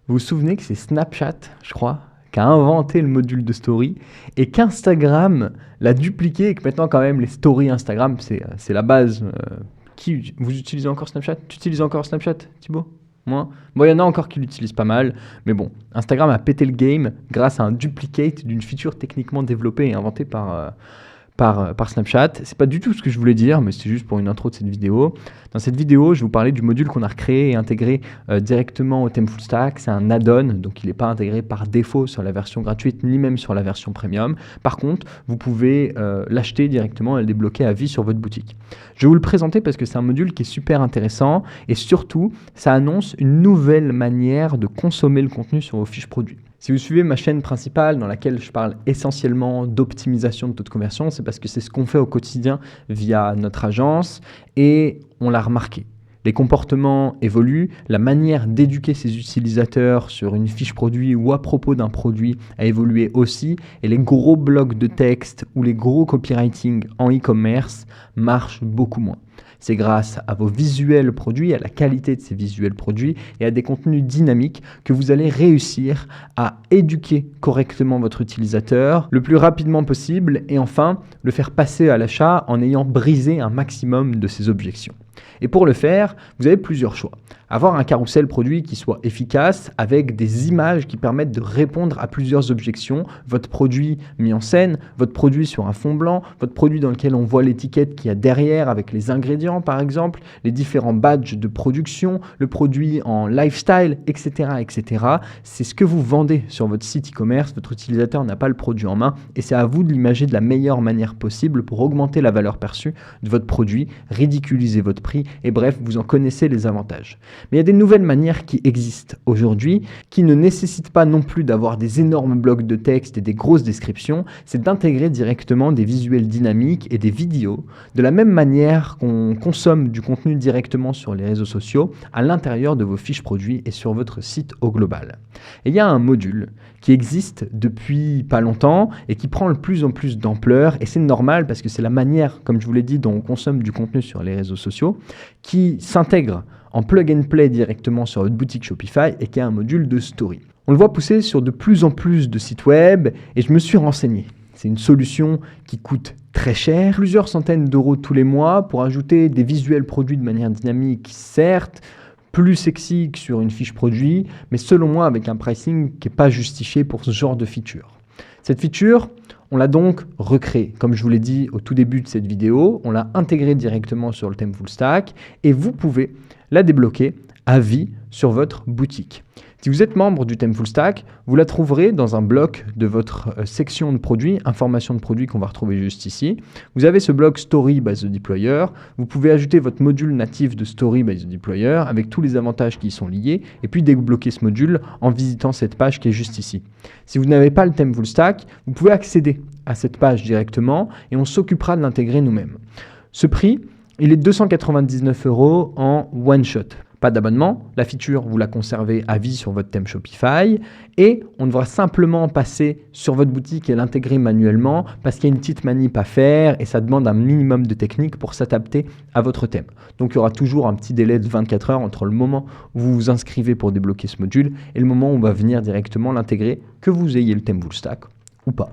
Vous vous souvenez que c'est Snapchat, je crois, qui a inventé le module de story et qu'Instagram l'a dupliqué et que maintenant quand même les stories Instagram, c'est la base. Vous utilisez encore Snapchat? Tu utilises encore Snapchat, Thibaut? Moi? Bon, il y en a encore qui l'utilisent pas mal, mais bon, Instagram a pété le game grâce à un duplicate d'une feature techniquement développée et inventée par Snapchat. C'est pas du tout ce que je voulais dire, mais c'est juste pour une intro de cette vidéo. Dans cette vidéo, je vais vous parler du module qu'on a recréé et intégré directement au thème Full Stack. C'est un add-on, donc il n'est pas intégré par défaut sur la version gratuite, ni même sur la version premium. Par contre, vous pouvez l'acheter directement et le débloquer à vie sur votre boutique. Je vais vous le présenter parce que c'est un module qui est super intéressant et surtout, ça annonce une nouvelle manière de consommer le contenu sur vos fiches produits. Si vous suivez ma chaîne principale dans laquelle je parle essentiellement d'optimisation de taux de conversion, c'est parce que c'est ce qu'on fait au quotidien via notre agence et on l'a remarqué. Les comportements évoluent, la manière d'éduquer ses utilisateurs sur une fiche produit ou à propos d'un produit a évolué aussi et les gros blocs de texte ou les gros copywriting en e-commerce marchent beaucoup moins. C'est grâce à vos visuels produits, à la qualité de ces visuels produits et à des contenus dynamiques que vous allez réussir à éduquer correctement votre utilisateur le plus rapidement possible et enfin le faire passer à l'achat en ayant brisé un maximum de ses objections. Et pour le faire, vous avez plusieurs choix. Avoir un carrousel produit qui soit efficace avec des images qui permettent de répondre à plusieurs objections. Votre produit mis en scène, votre produit sur un fond blanc, votre produit dans lequel on voit l'étiquette qu'il y a derrière avec les ingrédients par exemple, les différents badges de production, le produit en lifestyle, etc. etc. C'est ce que vous vendez sur votre site e-commerce. Votre utilisateur n'a pas le produit en main et c'est à vous de l'imager de la meilleure manière possible pour augmenter la valeur perçue de votre produit, ridiculiser votre prix et bref, vous en connaissez les avantages. Mais il y a des nouvelles manières qui existent aujourd'hui qui ne nécessitent pas non plus d'avoir des énormes blocs de texte et des grosses descriptions, c'est d'intégrer directement des visuels dynamiques et des vidéos de la même manière qu'on consomme du contenu directement sur les réseaux sociaux à l'intérieur de vos fiches produits et sur votre site au global. Et il y a un module qui existe depuis pas longtemps et qui prend de plus en plus d'ampleur et c'est normal parce que c'est la manière, comme je vous l'ai dit, dont on consomme du contenu sur les réseaux sociaux qui s'intègre en plug and play directement sur votre boutique Shopify et qui est un module de story. On le voit pousser sur de plus en plus de sites web et je me suis renseigné. C'est une solution qui coûte très cher, plusieurs centaines d'euros tous les mois pour ajouter des visuels produits de manière dynamique, certes, plus sexy que sur une fiche produit, mais selon moi avec un pricing qui n'est pas justifié pour ce genre de feature. Cette feature, on l'a donc recréée. Comme je vous l'ai dit au tout début de cette vidéo, on l'a intégrée directement sur le thème Full Stack et vous pouvez la débloquer à vie sur votre boutique. Si vous êtes membre du thème Full Stack, vous la trouverez dans un bloc de votre section de produits, information de produits qu'on va retrouver juste ici. Vous avez ce bloc Story by the Deployer. Vous pouvez ajouter votre module natif de Story by the Deployer avec tous les avantages qui y sont liés et puis débloquer ce module en visitant cette page qui est juste ici. Si vous n'avez pas le thème Full Stack, vous pouvez accéder à cette page directement et on s'occupera de l'intégrer nous-mêmes. Ce prix, il est 299 € en one shot. Pas d'abonnement, la feature vous la conservez à vie sur votre thème Shopify et on devra simplement passer sur votre boutique et l'intégrer manuellement parce qu'il y a une petite manip à faire et ça demande un minimum de technique pour s'adapter à votre thème. Donc il y aura toujours un petit délai de 24 heures entre le moment où vous vous inscrivez pour débloquer ce module et le moment où on va venir directement l'intégrer, que vous ayez le thème Full Stack ou pas.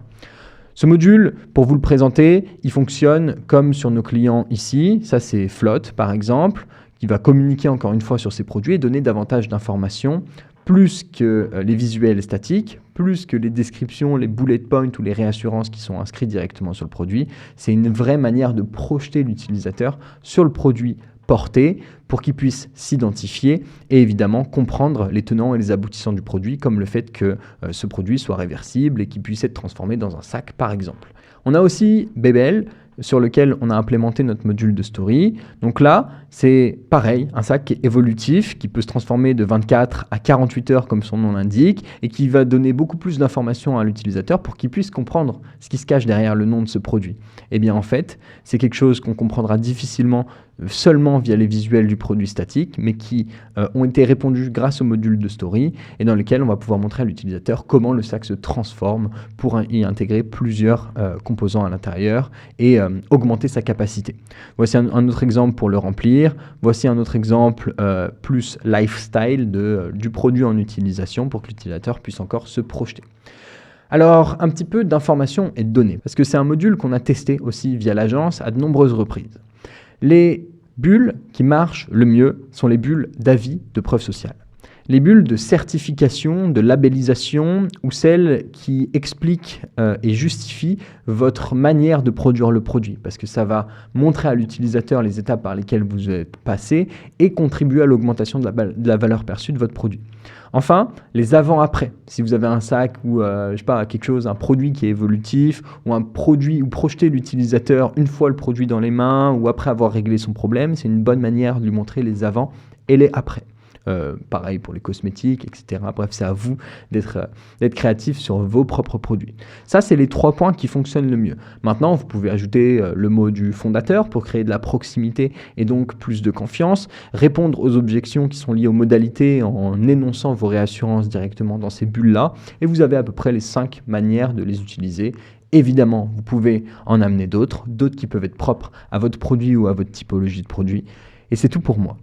Ce module, pour vous le présenter, il fonctionne comme sur nos clients ici. Ça, c'est Flotte, par exemple, qui va communiquer encore une fois sur ses produits et donner davantage d'informations, plus que les visuels statiques, plus que les descriptions, les bullet points ou les réassurances qui sont inscrits directement sur le produit. C'est une vraie manière de projeter l'utilisateur sur le produit porté pour qu'il puisse s'identifier et évidemment comprendre les tenants et les aboutissants du produit, comme le fait que ce produit soit réversible et qu'il puisse être transformé dans un sac par exemple. On a aussi Babel sur lequel on a implémenté notre module de story. Donc là, c'est pareil, un sac qui est évolutif, qui peut se transformer de 24 à 48 heures comme son nom l'indique et qui va donner beaucoup plus d'informations à l'utilisateur pour qu'il puisse comprendre ce qui se cache derrière le nom de ce produit. Et bien en fait, c'est quelque chose qu'on comprendra difficilement seulement via les visuels du produit statique, mais qui ont été répondus grâce au module de story et dans lesquels on va pouvoir montrer à l'utilisateur comment le sac se transforme pour y intégrer plusieurs composants à l'intérieur et augmenter sa capacité. Voici un autre exemple pour le remplir. Voici un autre exemple plus lifestyle du produit en utilisation pour que l'utilisateur puisse encore se projeter. Alors, un petit peu d'informations et de données, parce que c'est un module qu'on a testé aussi via l'agence à de nombreuses reprises. Les bulles qui marchent le mieux sont les bulles d'avis de preuve sociale. Les bulles de certification, de labellisation ou celles qui expliquent et justifient votre manière de produire le produit parce que ça va montrer à l'utilisateur les étapes par lesquelles vous êtes passé et contribuer à l'augmentation de la valeur perçue de votre produit. Enfin, les avant-après. Si vous avez un sac ou je sais pas, quelque chose, un produit qui est évolutif ou un produit où projeter l'utilisateur une fois le produit dans les mains ou après avoir réglé son problème, c'est une bonne manière de lui montrer les avant et les après. Pareil pour les cosmétiques, etc. Bref, c'est à vous d'être créatif sur vos propres produits. Ça, c'est les 3 points qui fonctionnent le mieux. Maintenant, vous pouvez ajouter le mot du fondateur pour créer de la proximité et donc plus de confiance, répondre aux objections qui sont liées aux modalités en énonçant vos réassurances directement dans ces bulles-là, et vous avez à peu près les 5 manières de les utiliser. Évidemment, vous pouvez en amener d'autres qui peuvent être propres à votre produit ou à votre typologie de produit. Et c'est tout pour moi.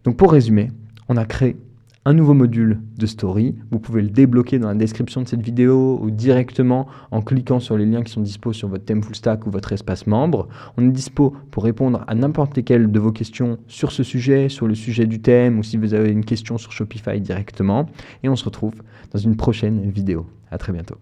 Donc pour résumer, on a créé un nouveau module de story. Vous pouvez le débloquer dans la description de cette vidéo ou directement en cliquant sur les liens qui sont dispo sur votre thème full stack ou votre espace membre. On est dispo pour répondre à n'importe lesquelles de vos questions sur ce sujet, sur le sujet du thème ou si vous avez une question sur Shopify directement. Et on se retrouve dans une prochaine vidéo. À très bientôt.